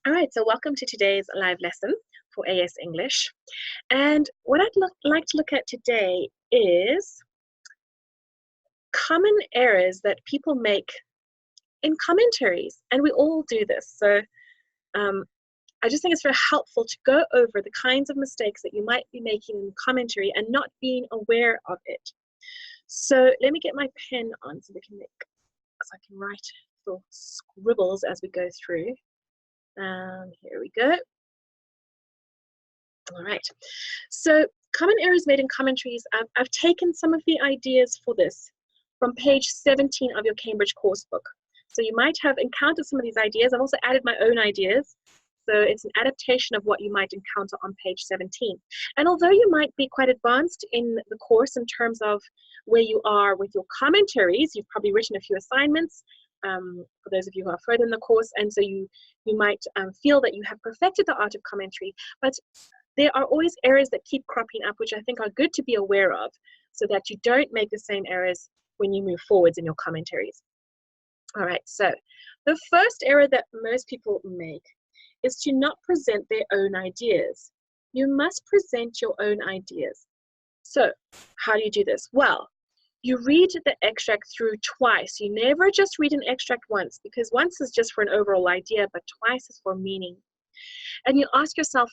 All right, so welcome to today's live lesson for AS English. And what I'd like to look at today is common errors that people make in commentaries. And we all do this. So I just think it's very helpful to go over the kinds of mistakes that you might be making in commentary and not being aware of it. So let me get my pen on so I can write little scribbles as we go through. Here we go. All right, so common errors made in commentaries. I've taken some of the ideas for this from page 17 of your Cambridge course book. So you might have encountered some of these ideas. I've also added my own ideas. So it's an adaptation of what you might encounter on page 17. And although you might be quite advanced in the course in terms of where you are with your commentaries, you've probably written a few assignments, for those of you who are further in the course, and so you might feel that you have perfected the art of commentary, but there are always errors that keep cropping up, which I think are good to be aware of, so that you don't make the same errors when you move forwards in your commentaries. All right, so the first error that most people make is to not present their own ideas. You must present your own ideas. So how do you do this? Well, you read the extract through twice. You never just read an extract once, because once is just for an overall idea, but twice is for meaning. And you ask yourself,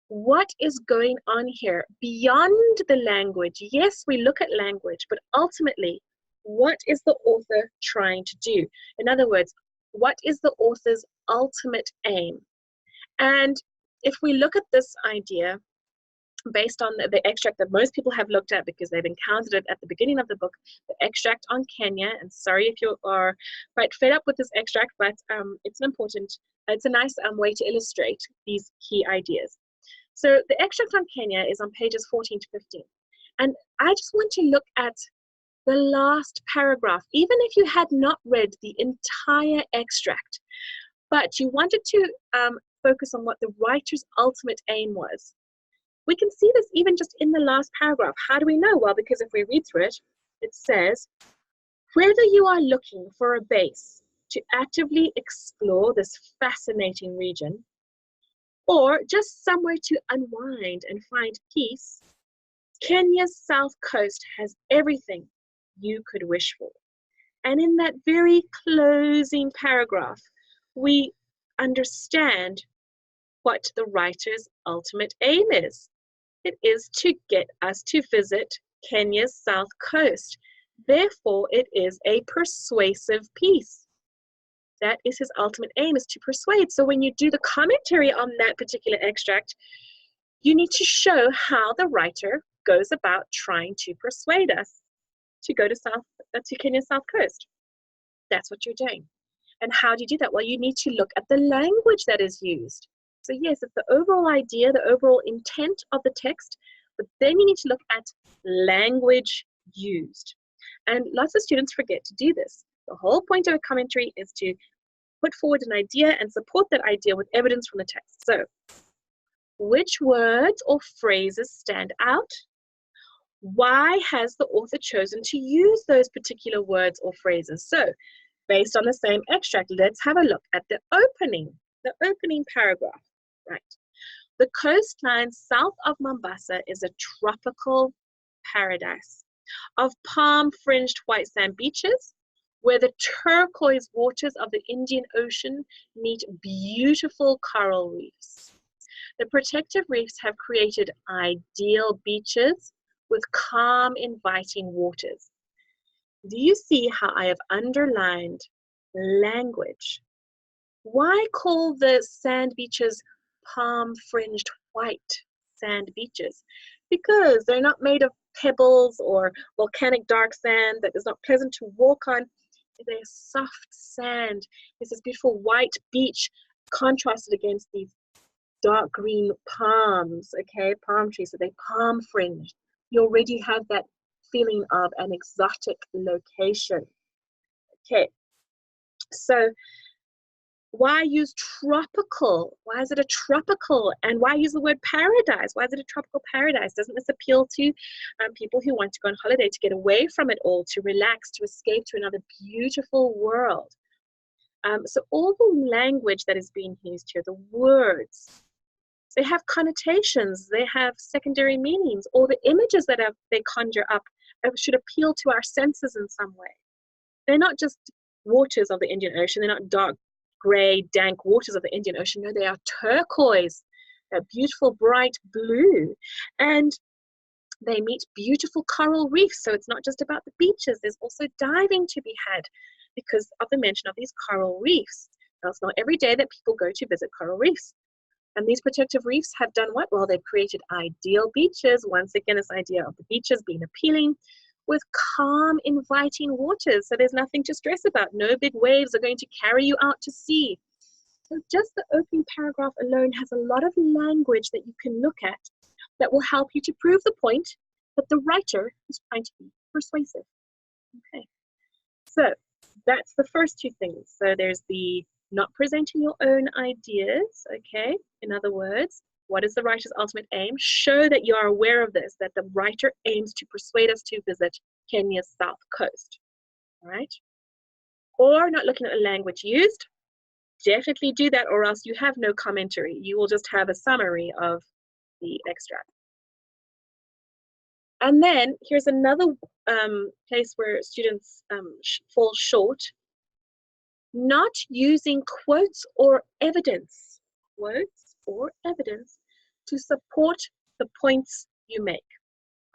what is going on here beyond the language? Yes, we look at language, but ultimately, what is the author trying to do? In other words, what is the author's ultimate aim? And if we look at this idea based on the extract that most people have looked at because they've encountered it at the beginning of the book, the extract on Kenya, and sorry if you are quite fed up with this extract, but it's a nice way to illustrate these key ideas. So the extract on Kenya is on pages 14 to 15. And I just want to look at the last paragraph, even if you had not read the entire extract, but you wanted to focus on what the writer's ultimate aim was. We can see this even just in the last paragraph. How do we know? Well, because if we read through it, it says, whether you are looking for a base to actively explore this fascinating region, or just somewhere to unwind and find peace, Kenya's south coast has everything you could wish for. And in that very closing paragraph, we understand what the writer's ultimate aim is. It is to get us to visit Kenya's south coast. Therefore, it is a persuasive piece. That is his ultimate aim, is to persuade. So when you do the commentary on that particular extract, you need to show how the writer goes about trying to persuade us to go to Kenya's south coast. That's what you're doing. And how do you do that? Well, you need to look at the language that is used. So yes, it's the overall idea, the overall intent of the text, but then you need to look at language used. And lots of students forget to do this. The whole point of a commentary is to put forward an idea and support that idea with evidence from the text. So, which words or phrases stand out? Why has the author chosen to use those particular words or phrases? So, based on the same extract, let's have a look at the opening paragraph. Right. The coastline south of Mombasa is a tropical paradise of palm-fringed white sand beaches, where the turquoise waters of the Indian Ocean meet beautiful coral reefs. The protective reefs have created ideal beaches with calm, inviting waters. Do you see how I have underlined language? Why call the sand beaches palm-fringed white sand beaches? Because they're not made of pebbles or volcanic dark sand that is not pleasant to walk on. They're soft sand. There's this beautiful white beach contrasted against these dark green palms, okay, palm trees. So they're palm fringed. You already have that feeling of an exotic location. Okay, so why use tropical? Why is it a tropical? And why use the word paradise? Why is it a tropical paradise? Doesn't this appeal to people who want to go on holiday, to get away from it all, to relax, to escape to another beautiful world? So all the language that is being used here, the words, they have connotations, they have secondary meanings, or the images that they conjure up should appeal to our senses in some way. They're not just waters of the Indian Ocean, they're not dark, gray, dank waters of the Indian Ocean. No, they are turquoise, they're beautiful, bright blue. And they meet beautiful coral reefs. So it's not just about the beaches, there's also diving to be had because of the mention of these coral reefs. Now, it's not every day that people go to visit coral reefs. And these protective reefs have done what? Well, they've created ideal beaches. Once again, this idea of the beaches being appealing with calm, inviting waters. So there's nothing to stress about. No big waves are going to carry you out to sea. So just the opening paragraph alone has a lot of language that you can look at that will help you to prove the point that the writer is trying to be persuasive. Okay, so that's the first two things. So there's the not presenting your own ideas, okay? In other words, what is the writer's ultimate aim? Show that you are aware of this, that the writer aims to persuade us to visit Kenya's south coast, all right? Or not looking at the language used. Definitely do that, or else you have no commentary. You will just have a summary of the extract. And then here's another place where students fall short. Not using quotes or evidence to support the points you make.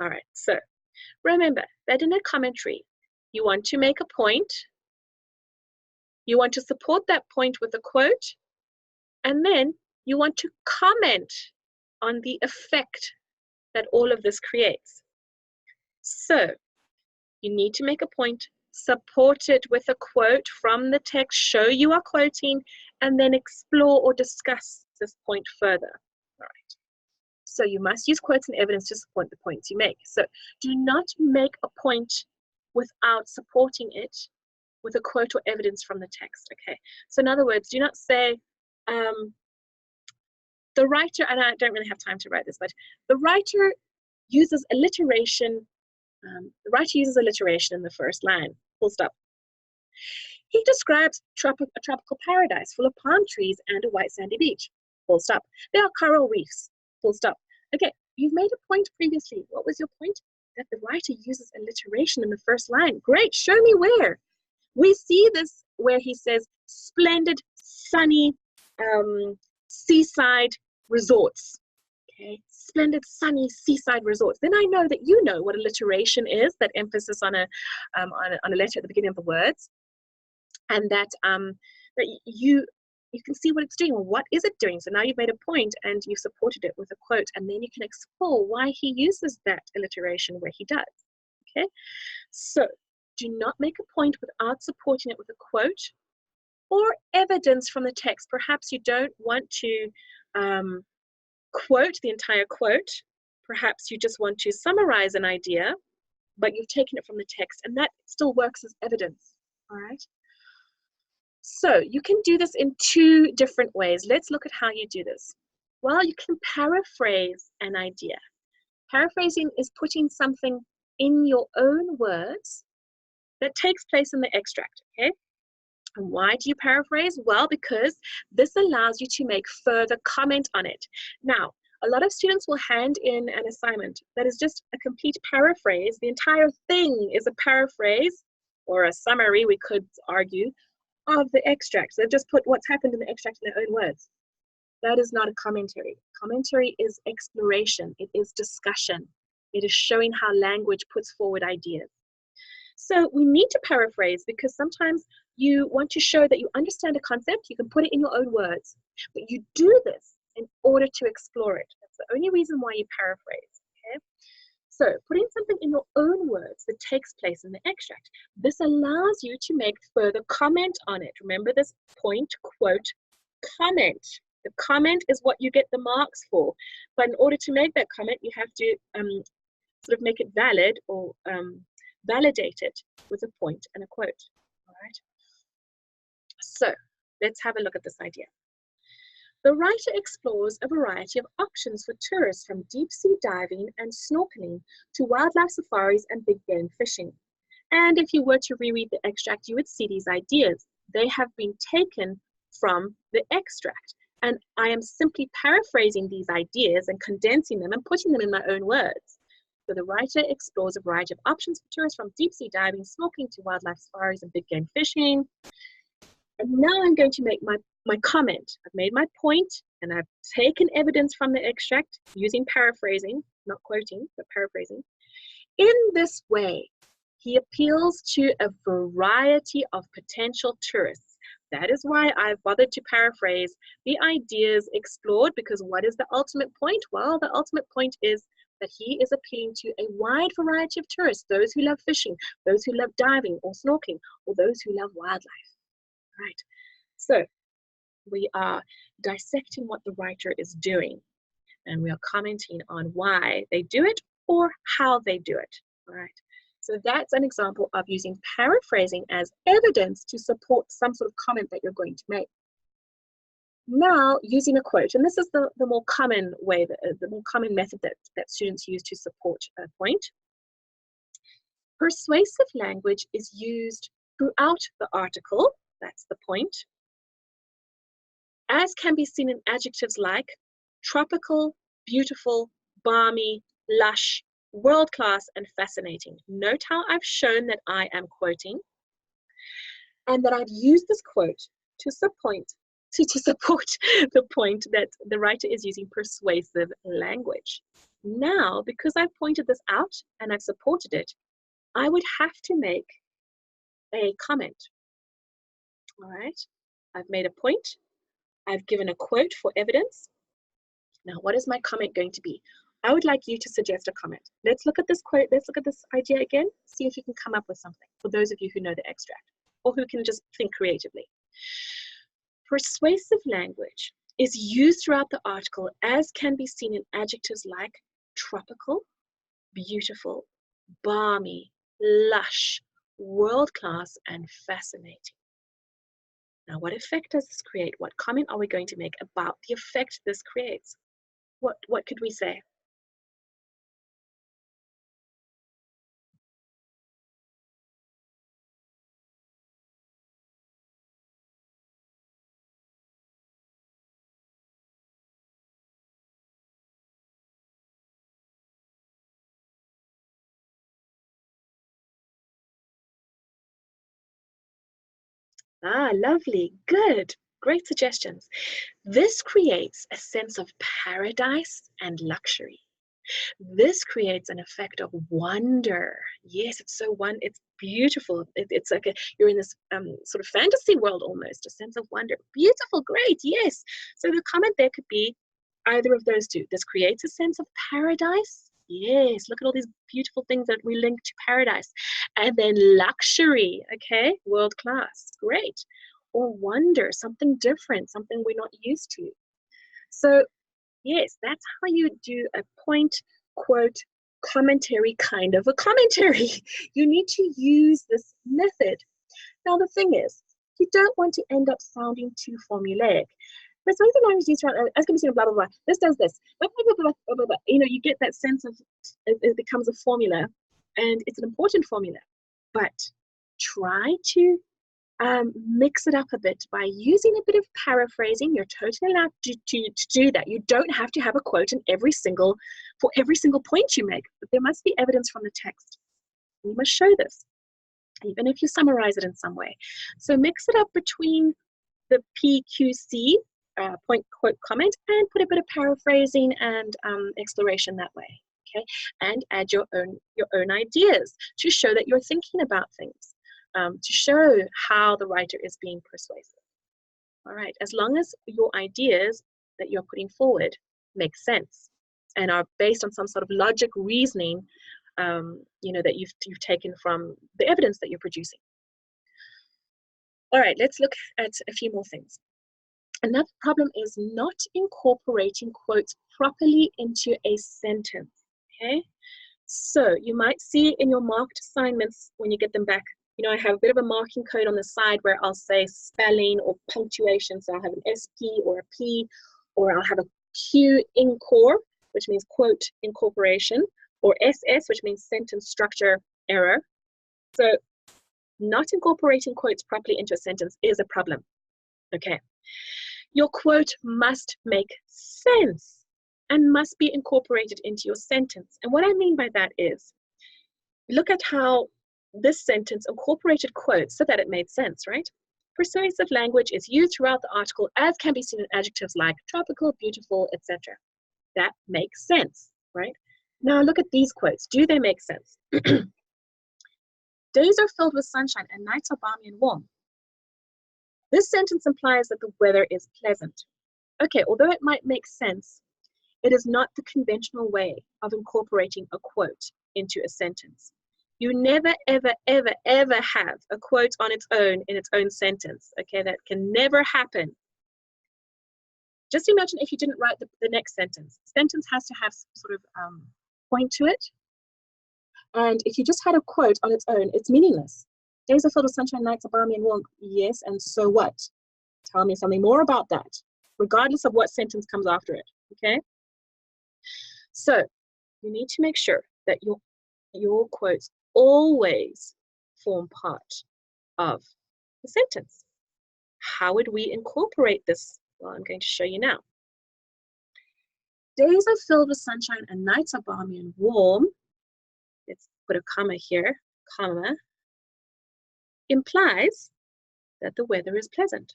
All right, so remember that in a commentary, you want to make a point, you want to support that point with a quote, and then you want to comment on the effect that all of this creates. So you need to make a point, support it with a quote from the text, show you are quoting, and then explore or discuss this point further. All right. So you must use quotes and evidence to support the points you make. So do not make a point without supporting it with a quote or evidence from the text. Okay. So in other words, do not say, the writer, and I don't really have time to write this, but the writer uses alliteration. The writer uses alliteration in the first line, full stop. He describes a tropical paradise full of palm trees and a white sandy beach, full stop. There are coral reefs, full stop. Okay, you've made a point previously. What was your point? That the writer uses alliteration in the first line. Great, show me where. We see this where he says splendid, sunny, seaside resorts. Okay, splendid, sunny seaside resorts. Then I know that you know what alliteration is, that emphasis on a letter at the beginning of the words, and that you can see what it's doing. Well, what is it doing? So now you've made a point and you've supported it with a quote, and then you can explore why he uses that alliteration where he does. Okay, so do not make a point without supporting it with a quote or evidence from the text. Perhaps you don't want to quote the entire quote. Perhaps you just want to summarize an idea, but you've taken it from the text, and that still works as evidence. All right. So you can do this in two different ways. Let's look at how you do this. Well, you can paraphrase an idea. Paraphrasing is putting something in your own words that takes place in the extract, okay? And why do you paraphrase? Well, because this allows you to make further comment on it. Now, a lot of students will hand in an assignment that is just a complete paraphrase. The entire thing is a paraphrase or a summary, we could argue, of the extract. So they've just put what's happened in the extract in their own words. That is not a commentary. Commentary is exploration. It is discussion. It is showing how language puts forward ideas. So we need to paraphrase because sometimes you want to show that you understand a concept, you can put it in your own words, but you do this in order to explore it. That's the only reason why you paraphrase, okay? So putting something in your own words that takes place in the extract, this allows you to make further comment on it. Remember this point, quote, comment. The comment is what you get the marks for, but in order to make that comment, you have to sort of make it valid or validate it with a point and a quote. All right. So let's have a look at this idea. The writer explores a variety of options for tourists, from deep sea diving and snorkeling to wildlife safaris and big game fishing. And if you were to reread the extract, you would see these ideas. they have been taken from the extract. And I am simply paraphrasing these ideas and condensing them and putting them in my own words. So the writer explores a variety of options for tourists, from deep sea diving, snorkeling to wildlife safaris and big game fishing. And now I'm going to make my comment. I've made my point and I've taken evidence from the extract using paraphrasing, not quoting, but paraphrasing. In this way, he appeals to a variety of potential tourists. That is why I've bothered to paraphrase the ideas explored, because what is the ultimate point? Well, the ultimate point is that he is appealing to a wide variety of tourists, those who love fishing, those who love diving or snorkeling, or those who love wildlife. Right. So we are dissecting what the writer is doing, and we are commenting on why they do it or how they do it. All right. So that's an example of using paraphrasing as evidence to support some sort of comment that you're going to make. Now, using a quote, and this is the more common way, the more common method that students use to support a point. Persuasive language is used throughout the article, that's the point, as can be seen in adjectives like tropical, beautiful, balmy, lush, world-class, and fascinating. Note how I've shown that I am quoting and that I've used this quote to support the point that the writer is using persuasive language. Now, because I've pointed this out and I've supported it, I would have to make a comment. All right, I've made a point. I've given a quote for evidence. Now, what is my comment going to be? I would like you to suggest a comment. Let's look at this quote. Let's look at this idea again. See if you can come up with something, for those of you who know the extract or who can just think creatively. Persuasive language is used throughout the article, as can be seen in adjectives like tropical, beautiful, balmy, lush, world-class, and fascinating. Now, what effect does this create? What comment are we going to make about the effect this creates? What could we say? Ah, lovely, good, great suggestions. This creates a sense of paradise and luxury. This creates an effect of wonder. Yes, it's beautiful. It's like you're in this sort of fantasy world almost, a sense of wonder. Beautiful, great, yes. So the comment there could be either of those two. This creates a sense of paradise. Yes, look at all these beautiful things that we link to paradise. And then luxury, okay, world class, great. Or wonder, something different, something we're not used to. So yes, that's how you do a point, quote, commentary, kind of a commentary. You need to use this method. Now, the thing is, you don't want to end up sounding too formulaic. Persuasive language used throughout, as can be seen, blah, blah, blah. This does this. Blah, blah, blah, blah, blah, blah. You know, you get that sense of it becomes a formula, and it's an important formula. But try to mix it up a bit by using a bit of paraphrasing. You're totally allowed to do that. You don't have to have a quote for every single point you make, but there must be evidence from the text. You must show this, even if you summarize it in some way. So mix it up between the PQC, point, quote, comment, and put a bit of paraphrasing and exploration that way. Okay, and add your own ideas to show that you're thinking about things. To show how the writer is being persuasive. All right, as long as your ideas that you're putting forward make sense and are based on some sort of logic reasoning, you know, that you've taken from the evidence that you're producing. All right, let's look at a few more things. Another problem is not incorporating quotes properly into a sentence, okay? So you might see in your marked assignments when you get them back, you know, I have a bit of a marking code on the side where I'll say spelling or punctuation. So I'll have an SP or a P, or I'll have a Q incore, which means quote incorporation, or SS, which means sentence structure error. So not incorporating quotes properly into a sentence is a problem. Okay. Your quote must make sense and must be incorporated into your sentence. And what I mean by that is, look at how this sentence incorporated quotes so that it made sense, right? Persuasive language is used throughout the article, as can be seen in adjectives like tropical, beautiful, etc. That makes sense, right? Now look at these quotes. Do they make sense? Days are filled with sunshine and nights are balmy and warm. This sentence implies that the weather is pleasant. Okay, although it might make sense, it is not the conventional way of incorporating a quote into a sentence. You never, ever, ever, ever have a quote on its own in its own sentence. Okay, that can never happen. Just imagine if you didn't write the next sentence. The sentence has to have some sort of point to it. And if you just had a quote on its own, it's meaningless. Days are filled with sunshine, nights are balmy and warm. Yes, and so what? Tell me something more about that, regardless of what sentence comes after it, okay? So you need to make sure that your quotes always form part of the sentence. How would we incorporate this? Well, I'm going to show you now. Days are filled with sunshine and nights are balmy and warm. Let's put a comma here, comma, implies that the weather is pleasant.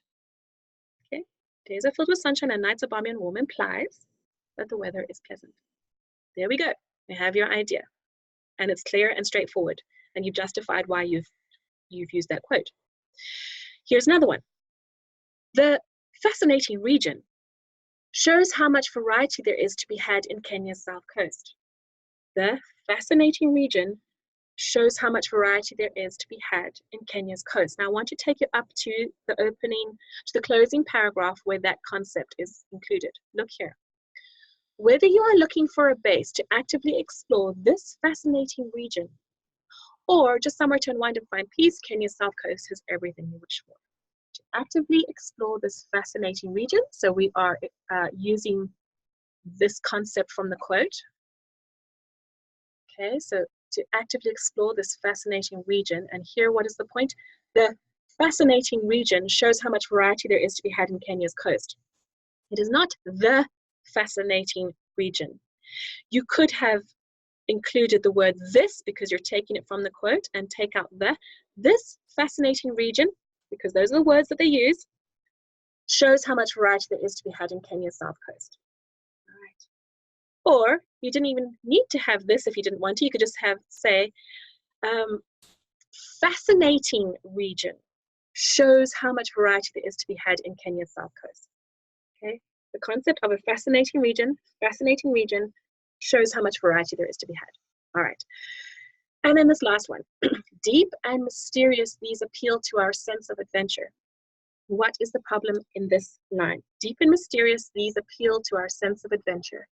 Okay, days are filled with sunshine and nights are balmy and warm implies that the weather is pleasant. There we go. You have your idea, and it's clear and straightforward, and you've justified why you've used that quote. Here's another one. The fascinating region shows how much variety there is to be had in Kenya's south coast. The fascinating region shows how much variety there is to be had in Kenya's coast. Now I want to take you up to the closing paragraph where that concept is included. Look here. Whether you are looking for a base to actively explore this fascinating region, or just somewhere to unwind and find peace, Kenya's south coast has everything you wish for. To actively explore this fascinating region, so we are using this concept from the quote. Okay, so to actively explore this fascinating region, and here what is the point? The fascinating region shows how much variety there is to be had in Kenya's coast. It is not the fascinating region. You could have included the word this because you're taking it from the quote, and take out this fascinating region, because those are the words that they use, shows how much variety there is to be had in Kenya's south coast. All right. Or you didn't even need to have this if you didn't want to. You could just say, fascinating region shows how much variety there is to be had in Kenya's south coast. Okay, the concept of a fascinating region shows how much variety there is to be had. All right, and then this last one. Deep and mysterious, these appeal to our sense of adventure. What is the problem in this line? Deep and mysterious, these appeal to our sense of adventure.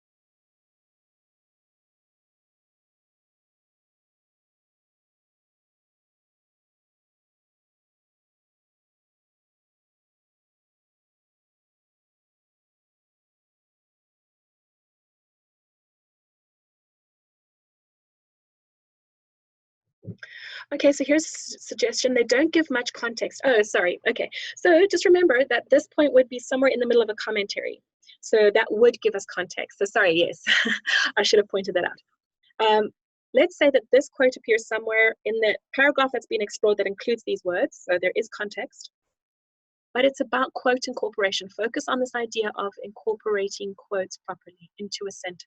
Okay, so here's a suggestion. They don't give much context. Oh, sorry. Okay, so just remember that this point would be somewhere in the middle of a commentary. So that would give us context. So sorry, yes, I should have pointed that out. Let's say that this quote appears somewhere in the paragraph that's been explored that includes these words. So there is context, but it's about quote incorporation. Focus on this idea of incorporating quotes properly into a sentence.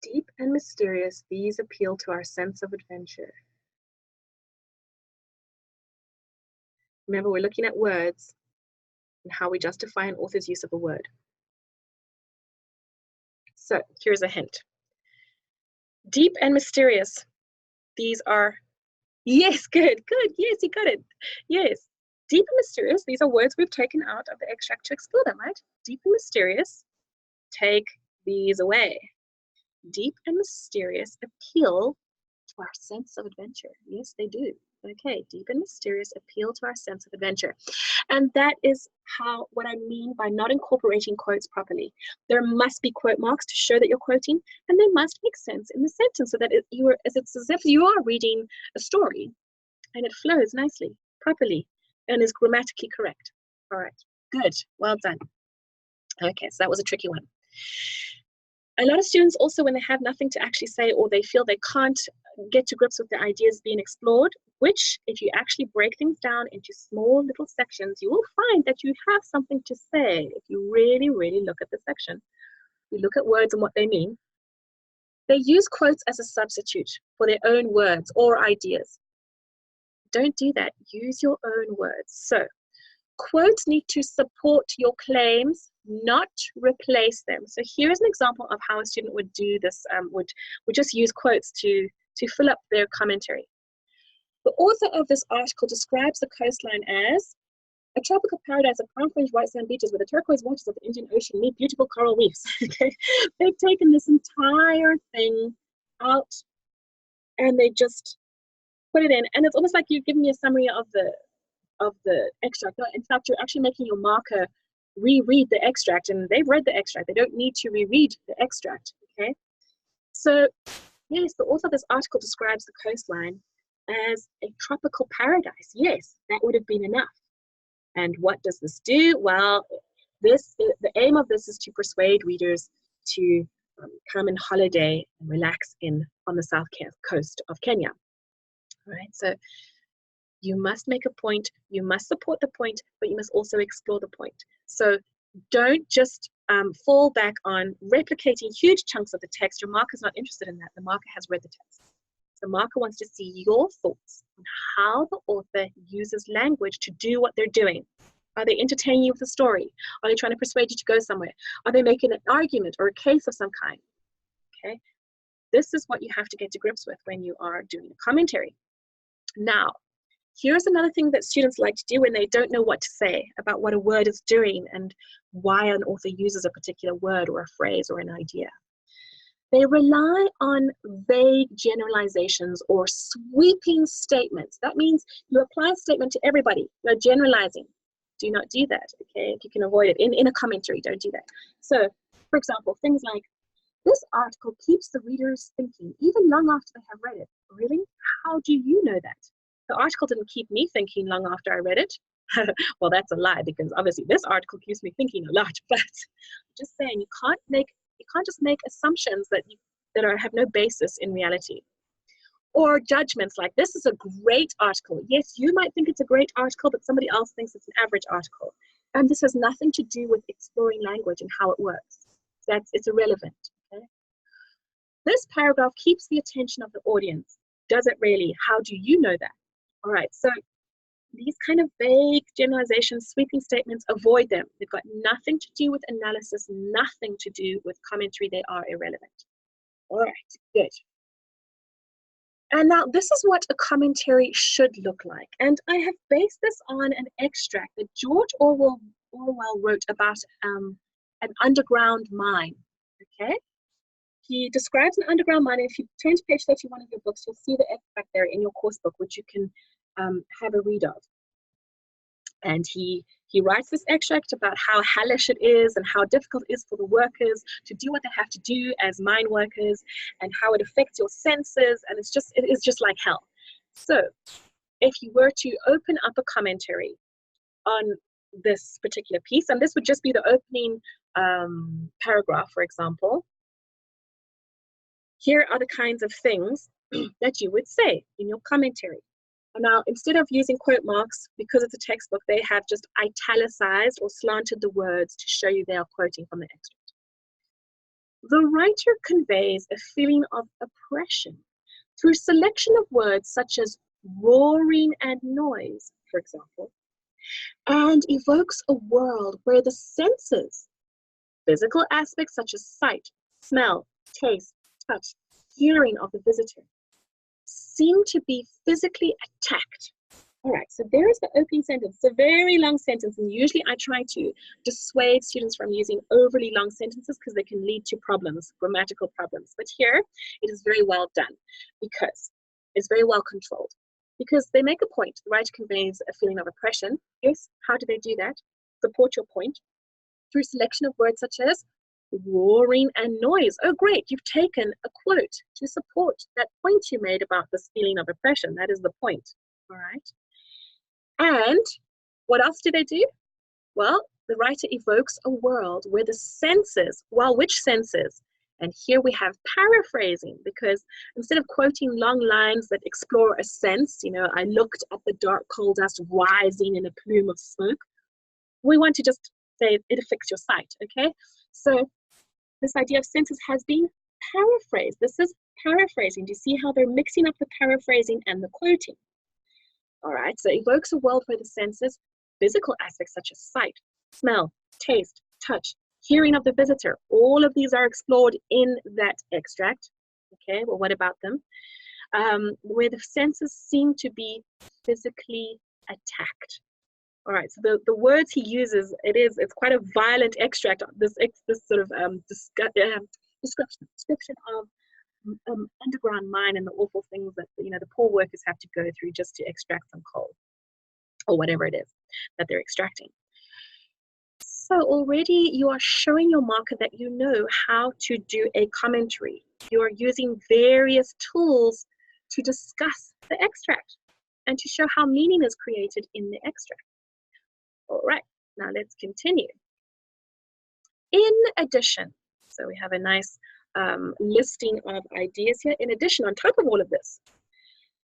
Deep and mysterious, these appeal to our sense of adventure. Remember, we're looking at words and how we justify an author's use of a word. So here's a hint. Deep and mysterious, these are, yes, good, yes, you got it. Yes, deep and mysterious, these are words we've taken out of the extract to explore them, right? Deep and mysterious, take these away. Deep and mysterious appeal to our sense of adventure. Yes, they do. Okay, deep and mysterious, appeal to our sense of adventure. And that is what I mean by not incorporating quotes properly. There must be quote marks to show that you're quoting, and they must make sense in the sentence so that it's as if you are reading a story and it flows nicely, properly, and is grammatically correct. All right, good, well done. Okay, so that was a tricky one. A lot of students also, when they have nothing to actually say or they feel they can't get to grips with the ideas being explored, which if you actually break things down into small little sections, you will find that you have something to say if you really, really look at the section. You look at words and what they mean. They use quotes as a substitute for their own words or ideas. Don't do that. Use your own words. So quotes need to support your claims, not replace them. So here's an example of how a student would do this, would just use quotes to fill up their commentary. The author of this article describes the coastline as a tropical paradise of palm-fringed white sand beaches where the turquoise waters of the Indian Ocean meet beautiful coral reefs. Okay, they've taken this entire thing out and they just put it in, and it's almost like you're giving me a summary of the extract. In fact, you're actually making your marker reread the extract, and they've read the extract. They don't need to reread the extract, okay? So, yes, the author of this article describes the coastline as a tropical paradise. Yes, that would have been enough. And what does this do? Well, the aim of this is to persuade readers to come and holiday and relax on the south coast of Kenya. All right, so you must make a point, you must support the point, but you must also explore the point. So don't just fall back on replicating huge chunks of the text. Your marker's not interested in that. The marker has read the text. The marker wants to see your thoughts on how the author uses language to do what they're doing. Are they entertaining you with a story? Are they trying to persuade you to go somewhere? Are they making an argument or a case of some kind? Okay, this is what you have to get to grips with when you are doing a commentary. Now, here's another thing that students like to do when they don't know what to say about what a word is doing and why an author uses a particular word or a phrase or an idea. They rely on vague generalizations or sweeping statements. That means you apply a statement to everybody. You're generalizing. Do not do that, okay? If you can avoid it. In a commentary, don't do that. So, for example, things like, this article keeps the readers thinking, even long after they have read it. Really? How do you know that? The article didn't keep me thinking long after I read it. Well, that's a lie, because obviously this article keeps me thinking a lot, but I'm just saying you can't just make assumptions that have no basis in reality. Or judgments like, this is a great article. Yes, you might think it's a great article, but somebody else thinks it's an average article. And this has nothing to do with exploring language and how it works. It's irrelevant. Okay? This paragraph keeps the attention of the audience. Does it really? How do you know that? All right, so these kind of vague generalizations, sweeping statements, avoid them. They've got nothing to do with analysis, nothing to do with commentary. They are irrelevant. All right, good. And now this is what a commentary should look like. And I have based this on an extract that George Orwell wrote about an underground mine, okay? He describes an underground mine, and if you turn to page 31 of your books, you'll see the extract there in your course book, which you can have a read of. And he writes this extract about how hellish it is and how difficult it is for the workers to do what they have to do as mine workers, and how it affects your senses, and it is just like hell. So if you were to open up a commentary on this particular piece, and this would just be the opening paragraph, for example, here are the kinds of things that you would say in your commentary. Now, instead of using quote marks, because it's a textbook, they have just italicized or slanted the words to show you they are quoting from the extract. The writer conveys a feeling of oppression through selection of words such as roaring and noise, for example, and evokes a world where the senses, physical aspects such as sight, smell, taste, touch, hearing of the visitor, seem to be physically attacked. All right, so there is the opening sentence. It's a very long sentence, and usually I try to dissuade students from using overly long sentences because they can lead to problems, grammatical problems. But here, it is very well done because it's very well controlled. because they make a point. The writer conveys a feeling of oppression. Yes, how do they do that? Support your point through selection of words such as roaring and noise. Oh, great, you've taken a quote to support that point you made about this feeling of oppression. That is the point, all right? And what else do they do? Well, the writer evokes a world where the senses, well, which senses? And here we have paraphrasing, because instead of quoting long lines that explore a sense, you know, I looked at the dark coal dust rising in a plume of smoke, we want to just say it affects your sight, okay? So this idea of senses has been paraphrased. This is paraphrasing. Do you see how they're mixing up the paraphrasing and the quoting? All right, so it evokes a world where the senses, physical aspects such as sight, smell, taste, touch, hearing of the visitor, all of these are explored in that extract. Okay, well, what about them? Where the senses seem to be physically attacked. All right, so the words he uses, it's quite a violent extract. This sort of description of underground mine and the awful things that, you know, the poor workers have to go through just to extract some coal or whatever it is that they're extracting. So already you are showing your marker that you know how to do a commentary. You are using various tools to discuss the extract and to show how meaning is created in the extract. All right, now let's continue. In addition, so we have a nice listing of ideas here. In addition, on top of all of this,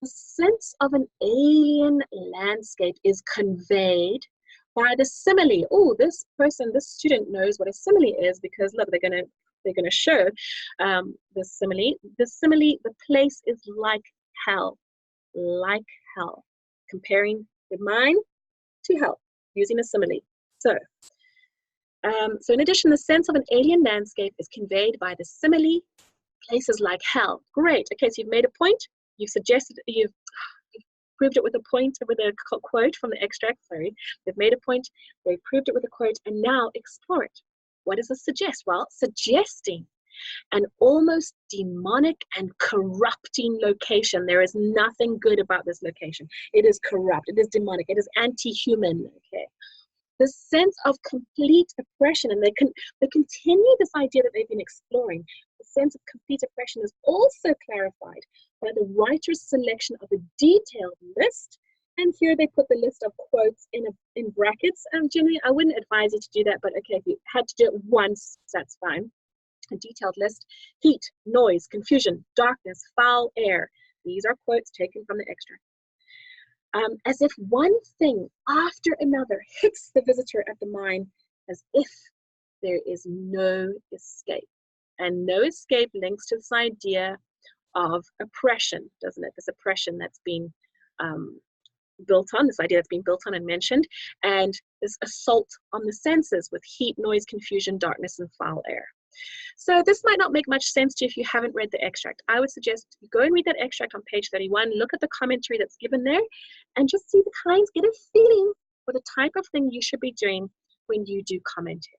a sense of an alien landscape is conveyed by the simile. Oh, this student knows what a simile is, because look, they're gonna show the simile. The simile, the place is like hell, comparing the mine to hell using a simile. So in addition, the sense of an alien landscape is conveyed by the simile, places like hell. Great. Okay, so you've made a point. You've proved it with a point, with a quote from the extract. Sorry, they've made a point. They've proved it with a quote, and now explore it. What does this suggest? Well, suggesting an almost demonic and corrupting location. There is nothing good about this location. It is corrupt. It is demonic. It is anti-human. Okay. The sense of complete oppression, and they continue this idea that they've been exploring. The sense of complete oppression is also clarified by the writer's selection of a detailed list, and here they put the list of quotes in brackets. Generally, I wouldn't advise you to do that, but okay, if you had to do it once, that's fine. A detailed list: heat, noise, confusion, darkness, foul air. These are quotes taken from the extract. As if one thing after another hits the visitor at the mine, as if there is no escape. And no escape links to this idea of oppression, doesn't it? This oppression that's been built on, this idea that's been built on and mentioned, and this assault on the senses with heat, noise, confusion, darkness, and foul air. So this might not make much sense to you if you haven't read the extract. I would suggest you go and read that extract on page 31, look at the commentary that's given there, and just see the kinds, get a feeling for the type of thing you should be doing when you do commentary.